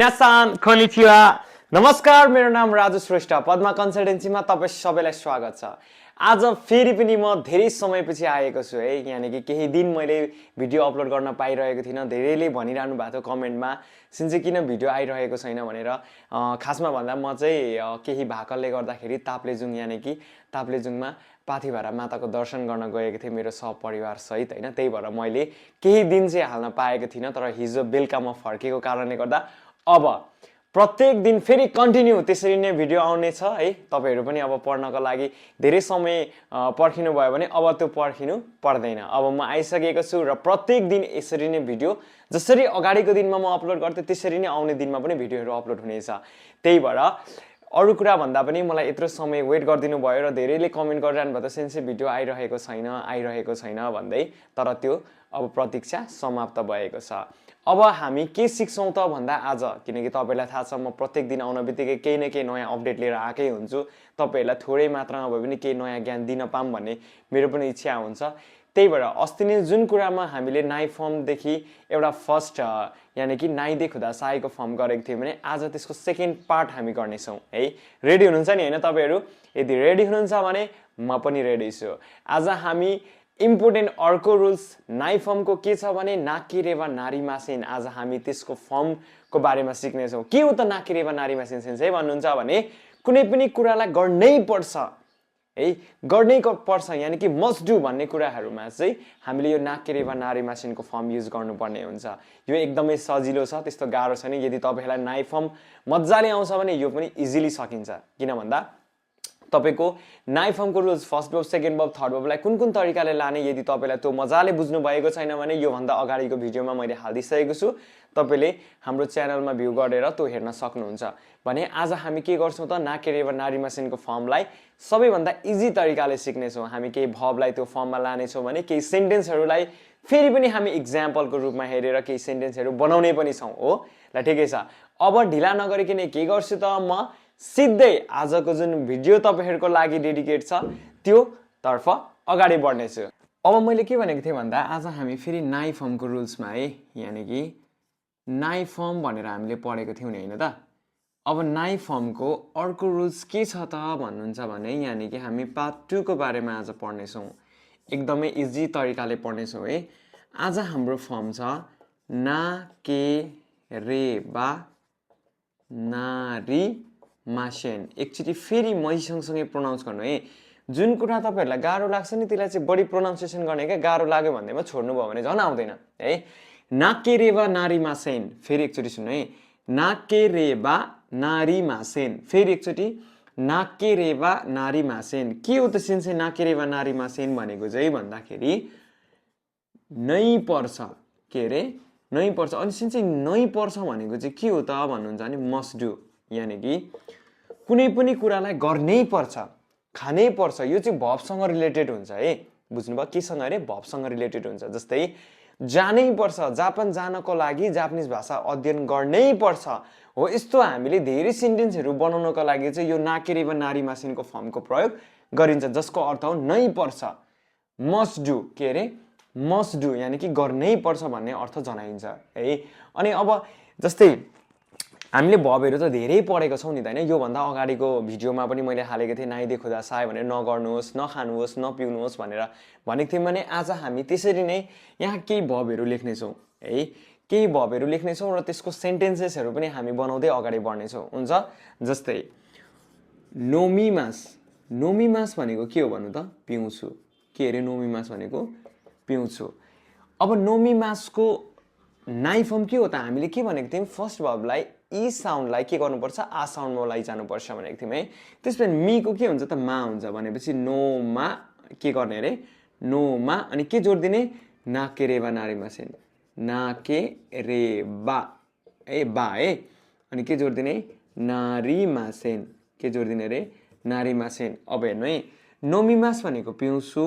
minasan konnichiwa नमस्कार मेरो नाम राजु श्रेष्ठ पद्मा कन्सल्टेन्सीमा तपाई सबैलाई स्वागत छ। आज फेरि पनि म धेरै समयपछि आएको छु है। यानी कि केही दिन मैले भिडियो अपलोड गर्न पाइरहेको थिइन। धेरैले भनिरहनु भएको थियो कमेन्टमा सिन्से किन भिडियो आइरहेको छैन भनेर। खासमा भन्दा म चाहिँ केही भाकलले गर्दाखेरि ताप्लेजुङ यानी कि ताप्लेजुङमा पाथिभरा माताको दर्शन गर्न गएको थिएँ मेरो सहपरिवार सहित हैन। त्यही भएर मैले केही दिन चाहिँ हाल्न पाएको थिइन। तर हिजो बेलुका म फर्केको कारणले गर्दा अब प्रत्येक दिन फेरि कन्टिन्यू त्यसरी नै भिडियो आउने छ है। तपाईहरु पनि अब पढ्नको लागि धेरै समय पर्खिनु भयो भने अब त्यो पर्खिनु पर्दैन। अब म आइसकेको छु र प्रत्येक दिन यसरी नै भिडियो जसरी अगाडिको दिनमा म अपलोड गर्थे त्यसरी नै आउने दिनमा पनि भिडियोहरु अपलोड हुनेछ। त्यही भएर अरु कुरा भन्दा पनि मलाई यत्रो समय वेट गर्दिनु भयो र धेरैले कमेन्ट गरिरहनु भयो सेन्से भिडियो आइरहेको छैन भन्दै। तर त्यो अब प्रतीक्षा समाप्त भएको छ। अब हामी के सिक्छौं त भन्दा आज किनकि तपाईलाई थाहा छ म प्रत्येक दिन आउन बित्तिकै केही न केही नयाँ अपडेट लिएर आकै हुन्छु। तपाईहरुलाई थोरै मात्रामा भए पनि केही नयाँ ज्ञान दिन पाऊँ भन्ने मेरो पनि इच्छा हुन्छ। त्यही भएर अस्ति नै जुन कुरामा हामीले नाइ फर्म देखि एउटा फर्स्ट यानी कि नाइ दे खुदा साईको फर्म गरेको थियौं भने आज त्यसको सेकेन्ड पार्ट हामी गर्ने छौं है। रेडी हुनुहुन्छ नि हैन तपाईहरु? यदि रेडी हुनुहुन्छ भने म पनि रेडी छु। आज हामी इम्पोर्टेन्ट अर्को रुल्स नाइ फर्मको के छ भने नाकेरेवा नारीमासेन। आज हामी त्यसको फर्मको बारेमा सिक्ने छौं। के हो त नाकेरेवा नारीमासेन सेन्स है भन्नुहुन्छ भने कुनै पनि कुरालाई गर्नै पर्छ है, गर्नै पर्छ यानी कि मस्ट डु भन्ने कुराहरुमा चाहिँ हामीले यो नाकेरेवा नारीमासेनको फर्म युज गर्नुपर्ने हुन्छ। यो एकदमै सजिलो छ, त्यस्तो गाह्रो छैन। यदि तपाईहरुलाई नाइ फर्म मज्जाले आउँछ भने यो पनि इजिली सकिन्छ। किन भन्दा तपाईको नाइ फर्मको rules first verb, second verb, third वर्बलाई कुन तरिकाले लाने यदि तपाईलाई त्यो मजाले बुझ्नु भएको छैन भने यो भन्दा अगाडिको भिडियोमा मैले हालिदिसकेको छु। तपाईले हाम्रो च्यानलमा भ्यू गरेर त्यो हेर्न सक्नुहुन्छ। भने आज हामी के गर्छौं त नाकेरेवा नारीमासेनको फर्मलाई सबैभन्दा इजी तरिकाले सिक्ने छौं। हामी केही भर्बलाई त्यो फर्ममा लाने छौं भने केही सेन्टेन्सहरुलाई फेरि पनि हामी एक्जाम्पलको रूपमा हेरेर केही सेन्टेन्सहरु बनाउने पनि छौं हो। ल ठिकै छ। अब ढिला नगरिकन के गर्छु त म सिधै आजको जुन भिडियो तपाईहरुको लागि डेडिकेट छ त्यो तर्फ अगाडि बढ्ने छु। अब मैले के भनेको थिए भन्दा आज हामी फेरि नाइ फर्मको रुल्समा है, यानी कि नाइ फर्म भनेर हामीले पढेको थियौं नि हैन त। अब नाइ फर्मको अर्को रुल्स के छ त भन्नुहुन्छ भने यानी कि हामी पार्ट 2 को बारेमा आज पढ्ने छौं। एकदमै इजी तरिकाले पढ्ने छौं है। आज हाम्रो फर्म छ नाकेरेवा नारीमासेन। एकचोटी फेरि मै सँगसँगै प्रोनाउन्स गर्नु है। जुन कुरा तपाईहरुलाई गाह्रो लाग्छ नि त्यसलाई चाहिँ बढी प्रोनाउन्सिएसन गर्ने के, गाह्रो लाग्यो भन्दैमा छोड्नु भयो भने झन् आउँदैन है। नाकेरेवा नारीमासेन। फेरि एकचोटी सुन्नु है। नाकेरेवा नारीमासेन। फेरि एकचोटी नाकेरेवा नारीमासेन। के हो त सिन्से नाकेरेवा नारीमासेन भनेको चाहिँ भन्दाखेरि नै पर्छ। के रे नै पर्छ। अनि सिन्से नै पर्छ भनेको चाहिँ के हो त भन्नुहुन्छ भने मस्ट डु यानी कि कुनै पनि कुरालाई गर्नै पर्छ, खानै पर्छ। यो चाहिँ भर्बसँग रिलेटेड हुन्छ है। बुझ्नुभयो? केसँग अरे भर्बसँग रिलेटेड हुन्छ। जस्तै जानै पर्छ, जापान जानको लागि जापानिज भाषा अध्ययन गर्नै पर्छ हो। यस्तो हामीले धेरै सेन्टेन्सहरु बनाउनको लागि चाहिँ यो नाकेरेवा नारीमासेनको फर्मको प्रयोग गरिन्छ जसको अर्थ हो नै पर्छ। मस्ट डु के रे मस्ट डु यानी कि गर्नै पर्छ भन्ने अर्थ जनाइन्छ है। अनि अब जस्तै हामीले भर्बहरु त धेरै पढेको छौं नि त हैन। यो भन्दा अगाडिको भिडियोमा पनि मैले हालेको थिए नाइ दे खुदा साय भनेर नगर्नुहोस्, नखानुहोस्, नपिउनुहोस् भनेर भनेको थिएँ भने आज हामी त्यसरी नै यहाँ केही भर्बहरु लेख्ने छौं है। केही भर्बहरु लेख्ने छौं र त्यसको सेन्टेन्सेसहरु पनि हामी बनाउँदै अगाडि बढ्ने छौं। हुन्छ? जस्तै नोमिमास। नोमिमास भनेको के हो भन्नु त? पिउँछु। के रे नोमिमास भनेको? पिउँछु। अब नोमिमासको नाइ फर्म के हो त? हामीले के भनेको थियौं फर्स्ट भर्बलाई ई साउन्डलाई के गर्नुपर्छ? आ साउन्डमा लैजानु पर्छ भनेको थियौं है। त्यसपछि मीको के हुन्छ त? मा हुन्छ। भनेपछि नोमा के गर्ने रे? नोमा अनि के जोड दिने? नाकेरेवा नारीमासेन। नाकेरेवा ए बा है। अनि के जोड दिने? नारीमासेन। के जोड दिने रे? नारीमासेन। अब हेर्नु है। नोमिमास भनेको पिउँछु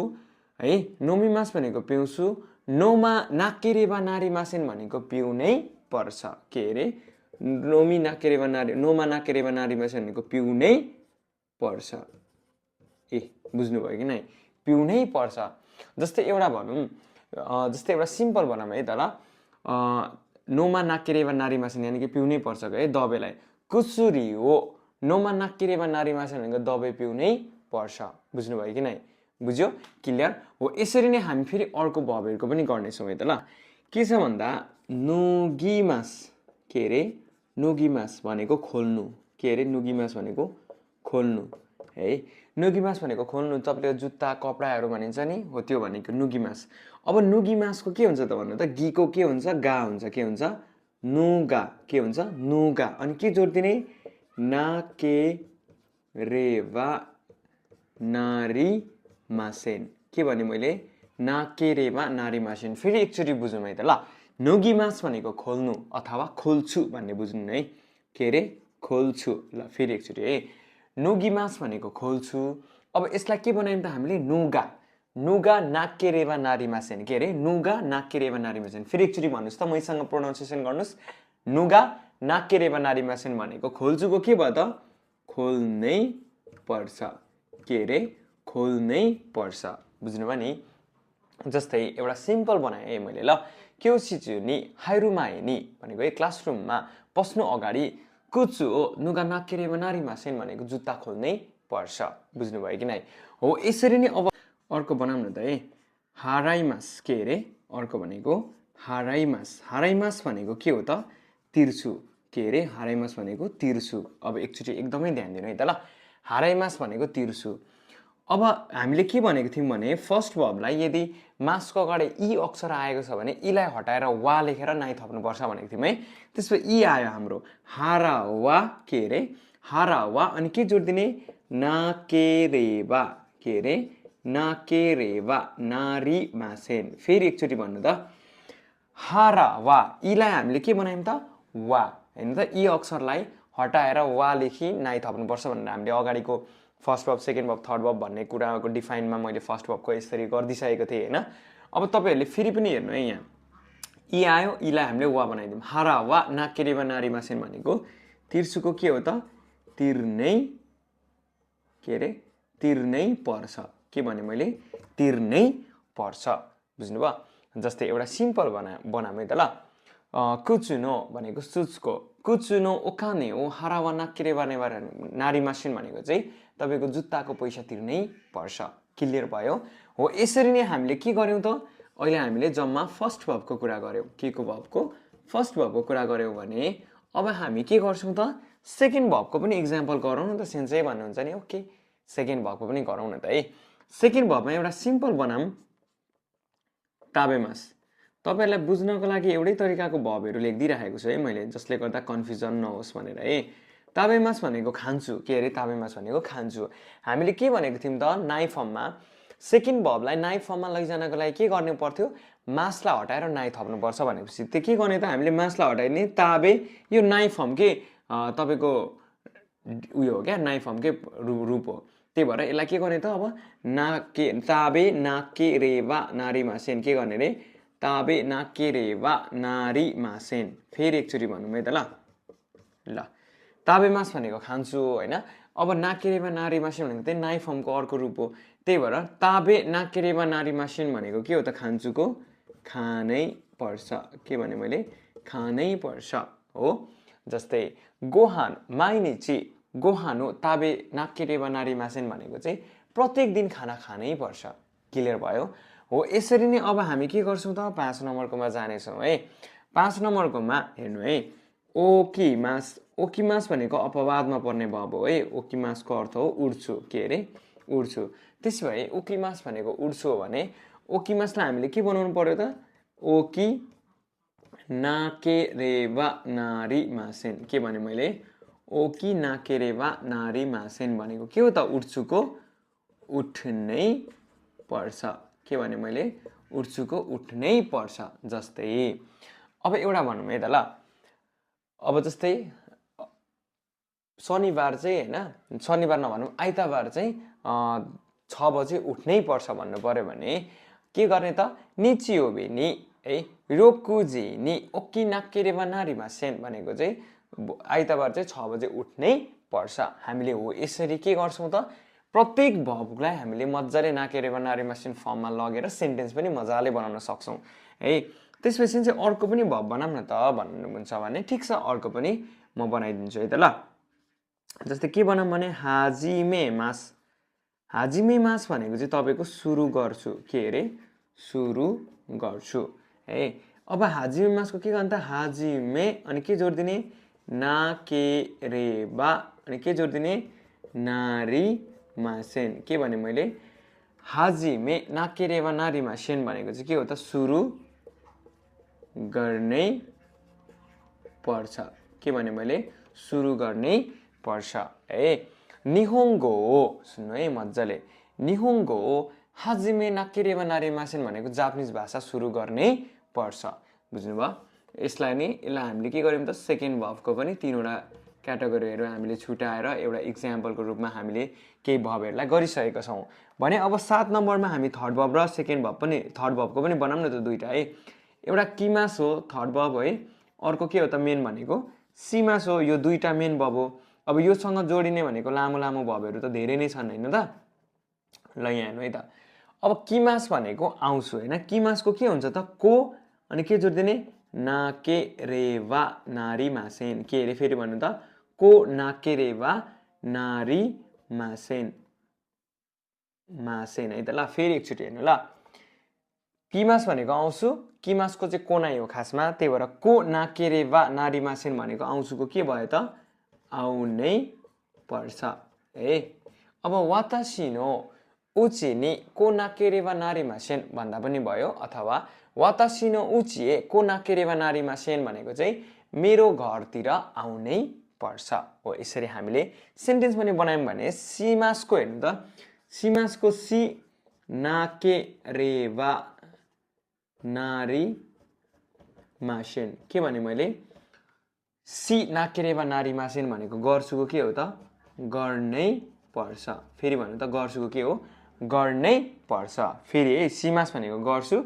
है। नोमिमास भनेको पिउँछु। नोमा नाकेरेवा नारीमासेन भनेको पिउनै पर्छ। के रे? नोमी नाकेरेवा नारी नोमा नाकेरेवा नारीमासेन भनेको पिउनै पर्छ। ए बुझ्नु भयो कि नै? पिउनै पर्छ। जस्तै एउटा भनौं, जस्तै एउटा सिम्पल भनौं है त ल। नोमा नाकेरेबा नारीमासेन यानि कि पिउनै पर्छ है दबाईलाई कुसुरी हो नोमा नाकेरेबा नारीमासेन भनेको दबाई पिउनै पर्छ बुझ्नुभयो कि नै बुझ्यो क्लियर हो यसरी नै हामी फेरि अर्को भर्बहरुको पनि गर्नेछौँ है त ल के छ भन्दा नुगिमास के रे नुगिमास भनेको खोल्नु के रे नुगिमास भनेको खोल्नु है नुगिमास भनेको खोल्नु तपाईले जुत्ता कपडाहरु भनिन्छ नि हो त्यो भनेको नुगिमास अब नुगिमासको के हुन्छ त भन्नु त गीको के हुन्छ गा हुन्छ के हुन्छ नुगा के हुन्छ नुगा अनि के जोड्दिने नाके रेवा नारी मासेन के भने मैले नाके रेवा नारी मासेन फेरि एकचोटी बुझौँ है त ल नुगिमास भनेको खोल्नु अथवा खोल्छु भन्ने बुझ्नु है के रे खोल्छु ल फेरि एकचोटी है नुगिमास भनेको खोल्छु अब यसलाई के बनायौं त हामीले नुगा नुगा नाकेरेवा नारीमासेन के रे नुगा नाकेरेवा नारीमासेन फेरि एकचोटी भन्नुस् त मैसँग प्रोनाउन्सिएसन गर्नुस् नुगा नाकेरेवा नारीमासेन भनेको खोल्छुको के भयो त खोल्नै पर्छ के रे खोल्नै पर्छ बुझ्नुभयो नि जस्तै एउटा सिम्पल बनाए मैले ल क्योसिचु नि हाइरुमाए नि भनेको है क्लासरुममा पस्नु अगाडि कुचु हो नुगा नाकेरेवा नारीमासेन भनेको जुत्ता खोल्नै पर्छ बुझ्नुभयो कि नै हो यसरी नै अब अर्को बनाउँ न त है हाराइमास के रे अर्को भनेको हाराइमास हाराइमास भनेको के हो त तिर्छु के रे हाराइमास भनेको तिर्छु अब एकचोटी एकदमै ध्यान दिनु है त ल हाराइमास भनेको तिर्छु अब हामीले के भनेको थियौं भने फर्स्ट भर्बलाई यदि मासको अगाडि ई अक्षर आएको छ भने ईलाई हटाएर वा लेखेर नाइ थप्नु पर्छ भनेको थियौं है त्यसपछि ई आयो हाम्रो हारा वा के रे हारा वा अनि के जोड्दिने नाकेरेवा के रे नाकेरेवा नारी मासेन फेरि एकचोटी भन्नु त हारा वा ईलाई हामीले के बनायौं त वा हैन त ई अक्षरलाई हटाएर वा लेखी नाइ थप्नु पर्छ भनेर हामीले अगाडिको first verb second verb third verb भन्ने कुराको डिफाइनमा मैले फर्स्ट भर्बको यसरी गर्दिसकेको थिएँ हैन अब तपाईहरुले फेरि पनि हेर्नु है यहाँ ई आयो ईलाई हामीले वा बनाइदियौं हारा वा नाकेरेवा नारीमासेन भनेको तिर्सुको के हो त तिर्नै के रे तिर्नै पर्छ के भने मैले तिर्नै पर्छ बुझ्नुभयो जस्तै एउटा सिम्पल बनामै त ल कुचुनो भनेको सुचको कुचुनो ओकाने हो हारावा नाकेरेवा नारीमासेन भनेको चाहिँ तपाईको जुत्ताको पैसा तिर्नै पर्छ क्लियर भयो हो यसरी नै हामीले के गर्यौं त अहिले हामीले जम्मा फर्स्ट भर्बको कुरा गर्यौं के को भर्बको फर्स्ट भर्बको कुरा गर्यौं भने अब हामी के गर्छौं त सेकेन्ड भर्बको पनि एक्जाम्पल गरौँ न त सेन्सै भन्नुहुन्छ नि ओके सेकेन्ड भर्बको पनि गरौँ न त है सेकेन्ड भर्बमा एउटा सिम्पल बनाम ताबेमास तपाईहरुलाई बुझ्नको लागि एउटै तरिकाको भर्बहरु लेखिदिराखेको छु है मैले जसले गर्दा कन्फ्युजन नहोस् भनेर है ताबेमास भनेको खान्छु के रे ताबेमास भनेको खान्छु हामीले के भनेको थियौं त नाइ फर्ममा सेकेन्ड भर्बलाई नाइ फर्ममा लैजानको लागि के गर्नु पर्थ्यो मासलाई हटाएर नाइ थप्नु पर्छ भनेपछि त्यो के गर्ने त हामीले मासलाई हटाइने ताबे यो नाइ फर्म के तपाईको उयो हो क्या नाइ फर्म के रूप हो त्यही भएर यसलाई के गर्ने त अब नाके ताबे नाकेरेवा नारीमासेन के गर्ने रे ताबे नाकेरेवा नारीमासेन फेरि एकचोटी भन्नु है त ल ल ताबेमास भनेको खान्छु हैन अब नाकेरेवा नारीमासेन भनेको चाहिँ नाइ फर्मको अर्को रूप हो त्यही भएर ताबे नाकेरेवा नारीमासेन भनेको के हो त खान्चुको खानै पर्छ के भने मैले खानै पर्छ हो जस्तै गोहान माइनिची गोहानो ताबे नाकेरेवा नारीमासेन भनेको चाहिँ प्रत्येक दिन खाना खानै पर्छ क्लियर भयो हो यसरी नै अब हामी के गर्छौं त 5 नम्बरकोमा जानेछौं है 5 नम्बरकोमा हेर्नु है ओकिमास ओकिमास भनेको अपवादमा पर्ने भर्ब हो है ओकिमासको अर्थ हो उड्छु के रे उड्छु त्यसैभए ओकिमास भनेको उड्छु हो भने ओकिमासलाई हामीले के बनाउनु पर्यो त ओकी नाकेरेवा नारीमासेन के भने मैले ओकी नाकेरेवा नारीमासेन भनेको के हो त उड्छुको उठ्नै पर्छ के भने मैले उड्छुको उठ्नै पर्छ जस्तै अब एउटा भनौँ है त ल अब जस्तै शनिबार चाहिँ हैन शनिबार नभनौँ आइतबार चाहिँ 6 बजे उठ्नै पर्छ भन्नु पर्यो भने के गर्ने त निचियोबे नि है रोकुजी नि ओकी नाकेरेवा नारीमासेन भनेको चाहिँ आइतबार चाहिँ 6 बजे उठ्नै पर्छ हामीले हो यसरी के गर्छौं त प्रत्येक भर्बलाई हामीले मज्जाले नाकेरेवा नारीमासेन फर्ममा लगेर सेन्टेन्स पनि मजाले बनाउन सक्छौं है त्यसपछि चाहिँ अर्को पनि भब बनाऊँ न त भन्नुहुन्छ भने ठिक छ अर्को पनि म बनाइदिन्छु है त ल जस्तै के बनाऊँ भने हाजिमे मास भनेको चाहिँ तपाईको सुरु गर्छु के अरे सुरु गर्छु है अब हाजिमे मासको के गर्नु त हाजिमे अनि के जोड दिने नाकेरेबा अनि के जोड दिने नारिमासेन के भने मैले हाजिमे नाकेरेबा नारिमासेन भनेको चाहिँ के हो त सुरु गर्नै पर्छ के भने मैले सुरु गर्नै पर्छ ए निहोङ्गो सुन्नु है मज्जाले निहोङ्गो हाजिमे नाकेरेबा नारिमासेन भनेको जापानिज भाषा सुरु गर्नै पर्छ बुझ्नुभयो यसलाई हामीले के गर्यौं त सेकेन्ड भर्बको पनि तीनवटा क्याटेगोरीहरु हामीले छुटाएर एउटा एक्जाम्पलको रूपमा हामीले केही भर्बहरुलाई गरिसकेका छौं भने अब 7 नम्बरमा हामी थर्ड भर्ब र सेकेन्ड भर्ब पनि थर्ड भर्बको पनि बनाऊँ न त दुईटा है एउटा किमास हो थर्ड भर्ब है अर्को के हो त मेन भनेको सीमास हो यो दुईटा मेन भर्ब हो अब योसँग जोडिने भनेको लामो लामो भर्बहरु त धेरै नै छन् हैन त ल यहाँ हेर्नु है त अब किमास भनेको आउँछु हैन किमासको के हुन्छ त को अनि के जोड्दिने नाकेरेबा नारिमासेन के रे फेरि भन्नु त को नाकेरेबा नारिमासेन मासेन है त ल फेरि एकचोटी हेर्नु ल किमास भनेको आउँछु किमासको चाहिँ को नै हो खासमा त्यही भएर को नाकेरेबा नारिमासेन भनेको आउँछुको के भयो त आउनै पर्छ ए अब वातासी नो उची नि को नाकेरेबा नारिमासेन भन्दा पनि भयो अथवा वातासी नो उची को नाकेरेबा नारिमासेन भनेको चाहिँ मेरो घरतिर आउनै पर्छ हो यसरी हामीले सेन्टेन्स पनि बनायौं भने सीमासको हेर्नु त सीमासको सी नाकेरेबा नारिमासेन के भने मैले सी नाकेरेबा नारिमासेन भनेको गर्छुको के हो त गर्नै पर्छ फेरि भन्नु त गर्छुको के हो गर्नै पर्छ फेरि है सीमास भनेको गर्छु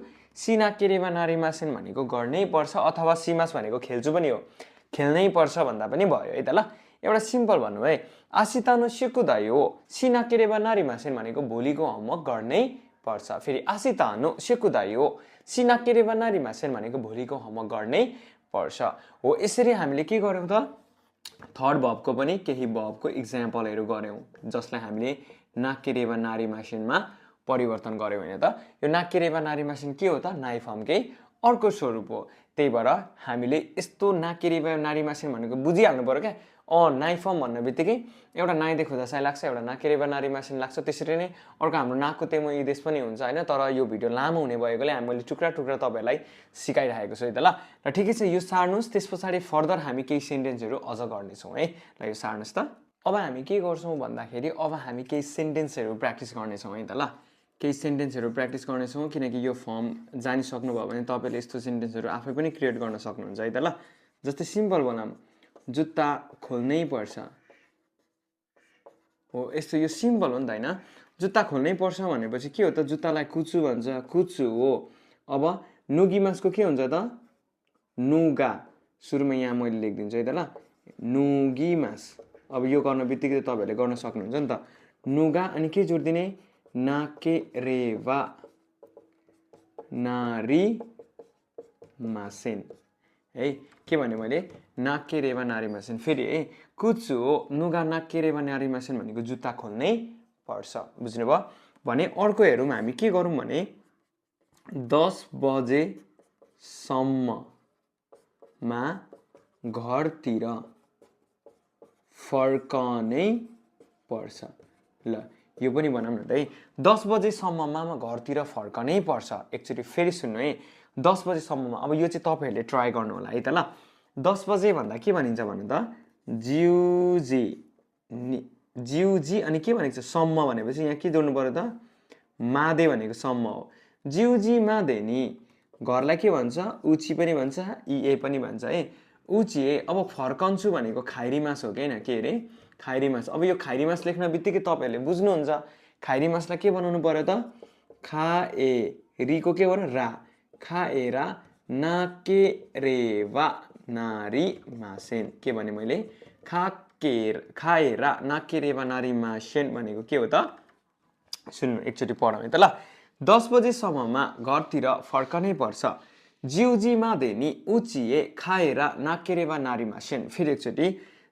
सी नाकेरेबा नारिमासेन भनेको गर्नै पर्छ अथवा सीमास भनेको खेल्छु पनि हो खेल्नै पर्छ भन्दा पनि भयो है त ल एउटा सिम्पल भन्नु है आसितानो सिकुदायो सी नाकेरेबा नारिमासेन भनेको भोलिको होमवर्क गर्नै पर्छ फेरि आसितानो सिकुदायो सी नाकेरेबा नारिमासेन भनेको भोलिको होमवर्क गर्नै पर्छ हो यसरी हामीले के गर्यौं त थर्ड भर्बको पनि केही भर्बको एक्जाम्पलहरु गर्यौं जसलाई हामीले नाकेरेबा नारिमासेनमा परिवर्तन गर्यौं हैन त यो नाकेरेबा नारिमासेन के हो त नाइ फर्मकै अर्को स्वरूप हो त्यही भएर हामीले यस्तो नाकेरेबा नारिमासेन भनेको बुझिहाल्नु पर्यो के नाइ फर्म भन्नेबित्तिकै एउटा नाइ देख्दा चाहिँ लाग्छ एउटा नाकेरेबा नारिमासेन लाग्छ त्यसरी नै अर्को हाम्रो नाकको तेमो इदेश पनि हुन्छ हैन तर यो भिडियो लामो हुने भएकोले हामीले टुक्रा टुक्रा तपाईहरुलाई सिकाइरहेको छु है त ल र ठिकै छ यो सार्नुस् त्यसपछि फर्दर हामी केही सेन्टेन्सहरु अझ गर्ने छौं है ल यो सार्नुस् त अब हामी के गर्छौं भन्दाखेरि अब हामी केही सेन्टेन्सहरु प्र्याक्टिस गर्ने छौं है त ल केही सेन्टेन्सहरु प्र्याक्टिस गर्ने छौं किनकि यो फर्म जानिसक्नु भयो भने तपाईले यस्तो सेन्टेन्सहरु आफै पनि क्रिएट गर्न सक्नुहुन्छ है त ल जस्तै सिम्पल बनाऊँ जुत्ता खोल्नै पर्छ हो यस्तो यो सिम्पल हो नि त हैन जुत्ता खोल्नै पर्छ भनेपछि के हो त जुत्तालाई कुचु भन्छ कुचु हो अब नुगिमासको के हुन्छ त नुगा सुरुमा यहाँ मैले लेख्दिन्छु है त ल नुगिमास अब यो गर्न बित्तिकै तपाईहरुले गर्न सक्नुहुन्छ नि त नुगा अनि के जोड्दिने नाकेरेबा नारिमासेन है के भने मैले नाकेरेबा नारिमासेन फेरि है कुचु हो नुगा नाकेरेबा नारिमासेन भनेको जुत्ता खोल्नै पर्छ बुझ्नुभयो भने अर्को हेरौँ हामी के गरौँ भने 10 बजे सम्ममा घरतिर फर्कनै पर्छ ल यो पनि बनाऊँ न त है 10 बजे सम्ममा घरतिर फर्कनै पर्छ एकचोटी फेरि सुन्नु है 10 बजे सम्ममा अब यो चाहिँ तपाईहरुले ट्राई गर्नु होला है त ल 10 बजे भन्दा के भनिन्छ भन्नु त जिउजी अनि के भनेको छ सम्म भनेपछि यहाँ के जोड्नु पर्यो त मादे भनेको सम्म हो जिउजी मादे नि घरलाई के भन्छ उची पनि भन्छ ए पनि भन्छ है उची अब फर्कन्छु भनेको खाइरीमास हो के हैन के रे खाइरीमास अब यो खाइरीमास लेख्न बित्तिकै तपाईहरुले बुझ्नुहुन्छ खाइरीमासलाई के बनाउनु पर्यो त खाए रिको के भर्यो रा खाएरा नाकेरेबा नारिमासेन के भने मैले खाएरा नाकेरेबा नारिमासेन भनेको के हो त सुन्नु एकचोटी पढौँ है त ल 10 बजे सम्ममा घरतिर फर्कनै पर्छ जिउजीमा देनी उचिए खाएर नाकेरेबा नारीमासेन। फेरि एकचोटि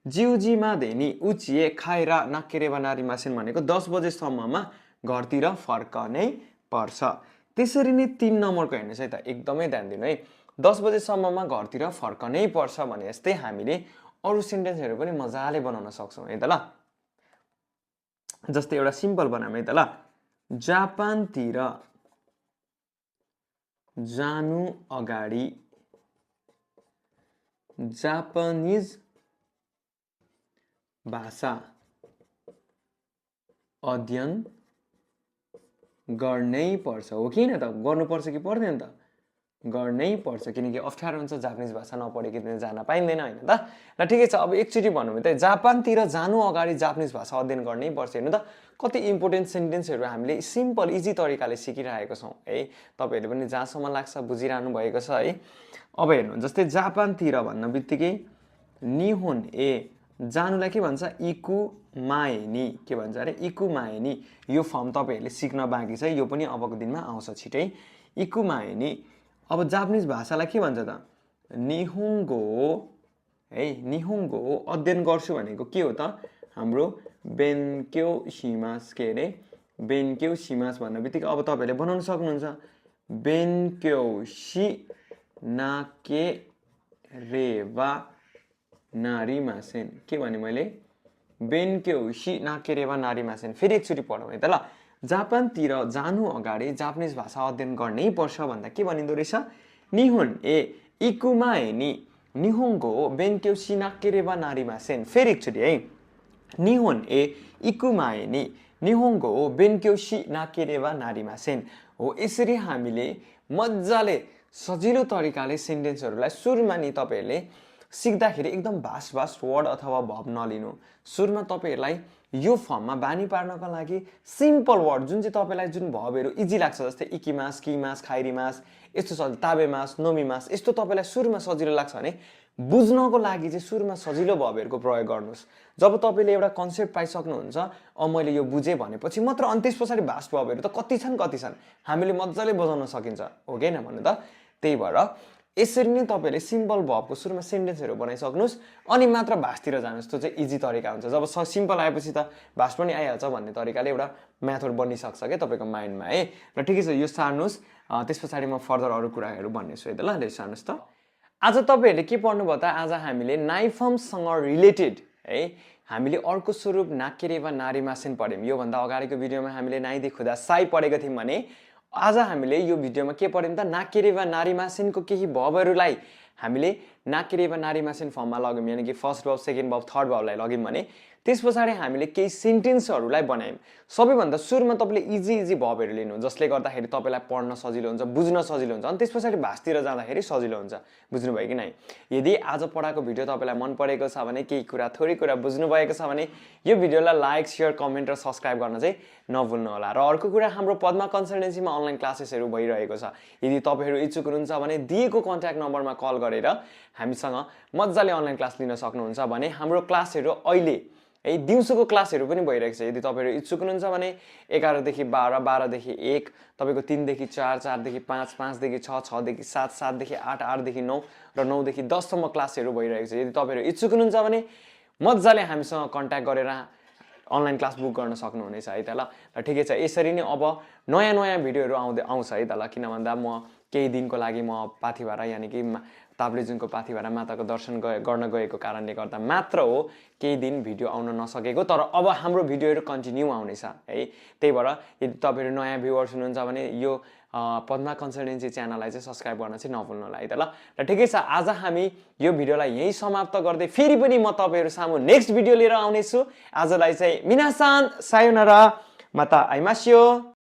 जिउजीमा देनी उचिए खाएर नाकेरेबा नारीमासेन भनेको 10 बजेसम्ममा घरतिर फर्कनै पर्छ। त्यसरी नै 3 नम्बरको हेर्नुहोस् है त, एकदमै ध्यान दिनु है। 10 बजेसम्ममा घरतिर फर्कनै पर्छ भने जस्तै हामीले अरु सेन्टेन्सहरु पनि मजाले बनाउन सक्छौं है त ल। जस्तै एउटा सिम्पल बनाम है त ल। जापानतिर जानु अगाडि जापानिज भाषा अध्ययन गर्नै पर्छ। हो कि हैन त? गर्नुपर्छ कि पर्दैन त? गर्नै पर्छ, किनकि अप्ठ्यारो हुन्छ जापानिज भाषा नपढेको जान पाइँदैन हैन त। ल ठिकै छ, अब एकचोटी भन्नु भने त जापानतिर जानु अगाडि जापानिज भाषा अध्ययन गर्नै पर्छ। हेर्नु त कति इम्पोर्टेन्ट सेन्टेन्सहरु हामीले सिम्पल इजी तरिकाले सिकिरहेको छौं है। तपाईहरुले पनि जहाँसम्म लाग्छ बुझिरहनु भएको छ है। अब हेर्नु, जस्तै जापानतिर भन्न बित्तिकै निहोन ए जानुलाई के भन्छ? इकु माएनी। के भन्छ अरे? इकु माएनी। यो फर्म तपाईहरुले सिक्न बाँकी छ, यो पनि अबको दिनमा आउँछ छिटै। इकु माएनी। अब जापानिज भाषालाई के भन्छ त? निहोङ्गो है। निहोङ्गो अध्ययन गर्छु भनेको के हो त? हाम्रो बेन्क्यो शिमास। के अरे? बेन्क्यो शिमास भन्न बित्तिकै अब तपाईहरुले बनाउन सक्नुहुन्छ। बेन्क्यो शि नाकेरेबा नारीमासेन। के भने मैले? बेन्क्यो शि नाकेरेबा नारीमासेन। फेरि एकचोटी पढौँ है त ल। जापानतिर जानु अगाडि जापानिज भाषा अध्ययन गर्नै पर्छ भन्दा के भनिन्दो रहेछ? निहोन ए इकुमाएनी निहोङ्गो बेन्क्यो शि नाकेरेबा नारीमासेन। फेरि एकचोटी है। निहोन ए इकुमाएनी निहोङ्गो बेन्क्यो शि नाकेरेबा नारीमासेन। हो, यसरी हामीले मज्जाले सजिलो तरिकाले सेन्टेन्सहरुलाई सुरुमा नि तपाईहरुले सिक्दाखेरि एकदम भास्ट वर्ड अथवा भब नलिनु। सुरुमा तपाईहरुलाई यो फर्ममा बानी पार्नको लागि सिम्पल वर्ड जुन चाहिँ तपाईलाई जुन भबहरु इजी लाग्छ, जस्तै इकिमास, किमास, खाइरिमास, यस्तो छ ताबेमास, नोमिमास, यस्तो तपाईलाई सुरुमा सजिलो लाग्छ भने बुझ्नको लागि चाहिँ सुरुमा सजिलो भबहरुको प्रयोग गर्नुस्। जब तपाईले एउटा कन्सेप्ट पाइसक्नुहुन्छ, मैले यो बुझे भनेपछि मात्र अनि त्यसपछि भास्ट भबहरु त कति छन् हामीले मज्जाले बुझाउन सकिन्छ। हो कि हैन भन्नु त? त्यही भएर यसरी नै तपाईले सिम्पल भबको सुरुमा सेन्टेन्सहरु बनाइसक्नुस्, अनि मात्र भास्टतिर जानुस्। त्यो चाहिँ इजी तरिका हुन्छ। जब सिम्पल आएपछि त भास्ट पनि आइहाल्छ भन्ने तरिकाले एउटा मेथड बनिसक्छ के तपाईको माइन्डमा है। र ठिकै छ, यो सार्नुस्। त्यसपछि म फर्दर अरु कुराहरु भन्नेछु है त ल। ले सार्नुस् त। आज तपाईहरुले के पढ्नु भयो त? आज हामीले नाइफर्मसँग रिलेटेड है हामीले अर्को स्वरूप नाकेरेबा नारीमासेन पढ्यौं। यो भन्दा अगाडिको भिडियोमा हामीले नाइदे खुदा साई पढेको थियौं भने आज हामीले यो भिडियोमा के पढ्यौं त? नाकेरेबा नारीमासेनको केही भबहरुलाई हामीले नाकेरेबा नारीमासेन फर्ममा लग्यौं, यानी कि फर्स्ट भब, सेकेन्ड भब, थर्ड भबलाई लग्यौं भने त्यसपछि हामीले केही सेन्टेन्सहरुलाई बनायौं। सबैभन्दा सुरुमा तपाईले इजी भबहरु लिनु, जसले गर्दाखेरि तपाईलाई पढ्न सजिलो हुन्छ, बुझ्न सजिलो हुन्छ, अनि त्यसपछि भाषातिर जाँदाखेरि सजिलो हुन्छ। बुझ्नु भयो कि नै? यदि आज पढाएको भिडियो तपाईलाई मन परेको छ भने, केही कुरा थोरै कुरा बुझ्नु भएको छ भने यो भिडियोलाई लाइक, शेयर, कमेन्ट र सब्स्क्राइब गर्न चाहिँ नभुल्नु होला। र अर्को कुरा, हाम्रो पद्मा कन्सल्टेन्सीमा अनलाइन क्लासेसहरु भइरहेको छ। यदि तपाईहरु इच्छुक हुनुहुन्छ भने दिएको कन्ट्याक्ट नम्बरमा कल गरेर हामीसँग मज्जाले अनलाइन क्लास लिन सक्नुहुन्छ भने हाम्रो क्लासहरु अहिले है दिउँसोको क्लासहरु पनि भइरहेको छ। यदि तपाईहरु इच्छुक हुनुहुन्छ भने 11 देखि 12, 12 देखि 1, तपाईको 3 देखि 4, 4 देखि 5, 5 देखि 6, 6 देखि 7, 7 देखि 8, 8 देखि 9 र 9 देखि 10 सम्म क्लासहरु भइरहेको छ। यदि तपाईहरु इच्छुक हुनुहुन्छ भने मज्जाले हामीसँग कन्ट्याक्ट गरेर अनलाइन क्लास बुक गर्न सक्नुहुनेछ है त ल। र ठिकै छ, यसरी नै अब नयाँ भिडियोहरु आउँछ है त ल। किन भन्दा म केही दिनको लागि म पाथिभरा यानी कि ताप्लेजुङको पाथिभरा माताको दर्शन गर्न गएको कारणले गर्दा मात्र हो केही दिन भिडियो आउन नसकेको। तर अब हाम्रो भिडियोहरु कन्टिन्यू आउनेछ है। त्यही भएर यदि तपाईहरु नयाँ भ्युअर्स हुनुहुन्छ भने यो पद्मा कन्सल्टेन्सी च्यानललाई चाहिँ सब्स्क्राइब गर्न चाहिँ नभुल्नु होला है त ल। र ठिकै छ, आज हामी यो भिडियोलाई यही समाप्त गर्दै फेरि पनि म तपाईहरु सामु नेक्स्ट भिडियो लिएर आउने छु। आजलाई चाहिँ मिनासान सायोनारा, माता आइमास्यो।